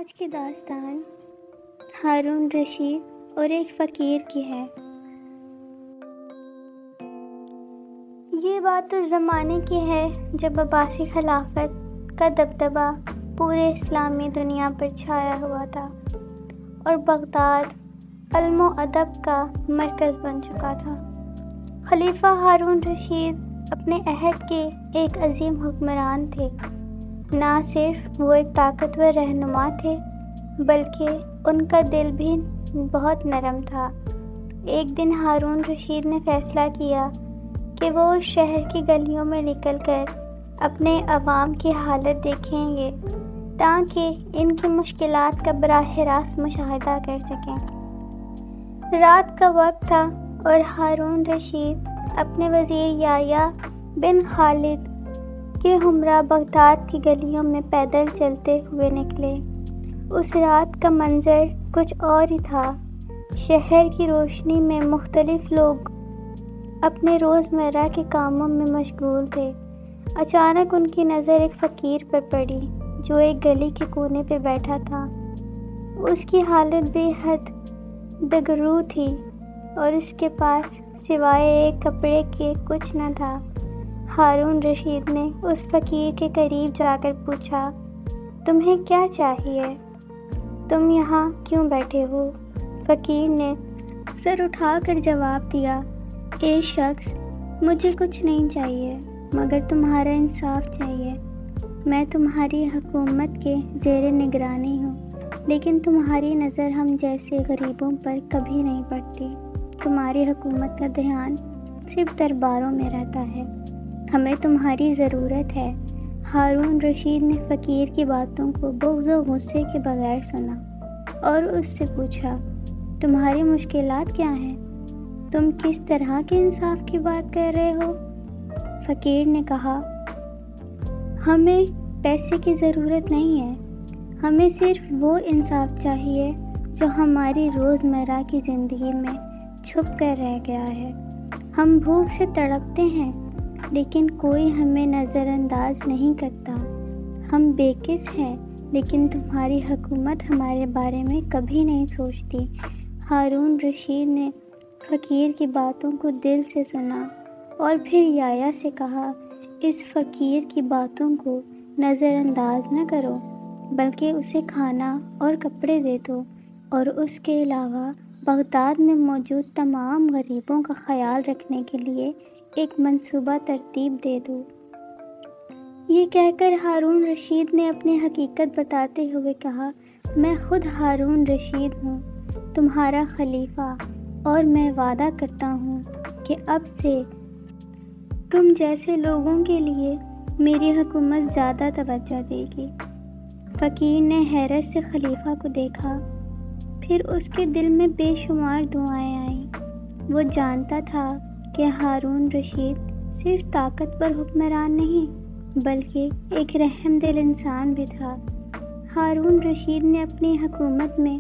آج کی داستان ہارون رشید اور ایک فقیر کی ہے۔ یہ بات اس زمانے کی ہے جب عباسی خلافت کا دبدبہ پورے اسلامی دنیا پر چھایا ہوا تھا اور بغداد علم و ادب کا مرکز بن چکا تھا۔ خلیفہ ہارون رشید اپنے عہد کے ایک عظیم حکمران تھے۔ نہ صرف وہ ایک طاقتور رہنما تھے بلکہ ان کا دل بھی بہت نرم تھا۔ ایک دن ہارون رشید نے فیصلہ کیا کہ وہ اس شہر کی گلیوں میں نکل کر اپنے عوام کی حالت دیکھیں گے تاکہ ان کی مشکلات کا براہ راست مشاہدہ کر سکیں۔ رات کا وقت تھا اور ہارون رشید اپنے وزیر یحییٰ بن خالد کے ہمراہ بغداد کی گلیوں میں پیدل چلتے ہوئے نکلے۔ اس رات کا منظر کچھ اور ہی تھا۔ شہر کی روشنی میں مختلف لوگ اپنے روزمرہ کے کاموں میں مشغول تھے۔ اچانک ان کی نظر ایک فقیر پر پڑی جو ایک گلی کے کونے پہ بیٹھا تھا۔ اس کی حالت بے حد دگرو تھی اور اس کے پاس سوائے ایک کپڑے کے کچھ نہ تھا۔ ہارون رشید نے اس فقیر کے قریب جا کر پوچھا، تمہیں کیا چاہیے؟ تم یہاں کیوں بیٹھے ہو؟ فقیر نے سر اٹھا کر جواب دیا، اے شخص، مجھے کچھ نہیں چاہیے مگر تمہارا انصاف چاہیے۔ میں تمہاری حکومت کے زیر نگرانی ہوں لیکن تمہاری نظر ہم جیسے غریبوں پر کبھی نہیں پڑتی۔ تمہاری حکومت کا دھیان صرف درباروں میں رہتا ہے۔ ہمیں تمہاری ضرورت ہے۔ ہارون رشید نے فقیر کی باتوں کو بغض و غصے کے بغیر سنا اور اس سے پوچھا، تمہاری مشکلات کیا ہیں؟ تم کس طرح کے انصاف کی بات کر رہے ہو؟ فقیر نے کہا، ہمیں پیسے کی ضرورت نہیں ہے، ہمیں صرف وہ انصاف چاہیے جو ہماری روزمرہ کی زندگی میں چھپ کر رہ گیا ہے۔ ہم بھوک سے تڑپتے ہیں لیکن کوئی ہمیں نظر انداز نہیں کرتا۔ ہم بےکس ہیں لیکن تمہاری حکومت ہمارے بارے میں کبھی نہیں سوچتی۔ ہارون رشید نے فقیر کی باتوں کو دل سے سنا اور پھر یحییٰ سے کہا، اس فقیر کی باتوں کو نظر انداز نہ کرو بلکہ اسے کھانا اور کپڑے دے دو اور اس کے علاوہ بغداد میں موجود تمام غریبوں کا خیال رکھنے کے لیے ایک منصوبہ ترتیب دے دو۔ یہ کہہ کر ہارون رشید نے اپنی حقیقت بتاتے ہوئے کہا، میں خود ہارون رشید ہوں، تمہارا خلیفہ، اور میں وعدہ کرتا ہوں کہ اب سے تم جیسے لوگوں کے لیے میری حکومت زیادہ توجہ دے گی۔ فقیر نے حیرت سے خلیفہ کو دیکھا، پھر اس کے دل میں بے شمار دعائیں آئیں۔ وہ جانتا تھا کہ ہارون رشید صرف طاقتور حکمران نہیں بلکہ ایک رحم دل انسان بھی تھا۔ ہارون رشید نے اپنی حکومت میں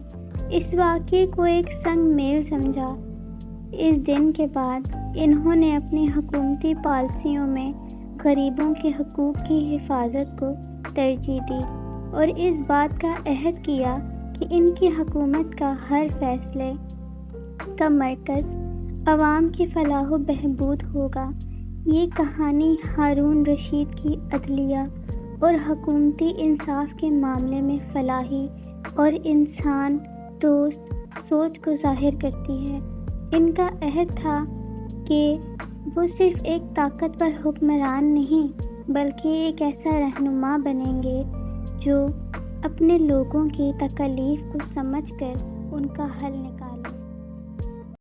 اس واقعے کو ایک سنگ میل سمجھا۔ اس دن کے بعد انہوں نے اپنی حکومتی پالیسیوں میں غریبوں کے حقوق کی حفاظت کو ترجیح دی اور اس بات کا عہد کیا کہ ان کی حکومت کا ہر فیصلے کا مرکز عوام کی فلاح و بہبود ہوگا۔ یہ کہانی ہارون رشید کی عدلیہ اور حکومتی انصاف کے معاملے میں فلاحی اور انسان دوست سوچ کو ظاہر کرتی ہے۔ ان کا عہد تھا کہ وہ صرف ایک طاقتور حکمران نہیں بلکہ ایک ایسا رہنما بنیں گے جو اپنے لوگوں کی تکالیف کو سمجھ کر ان کا حل نکالے۔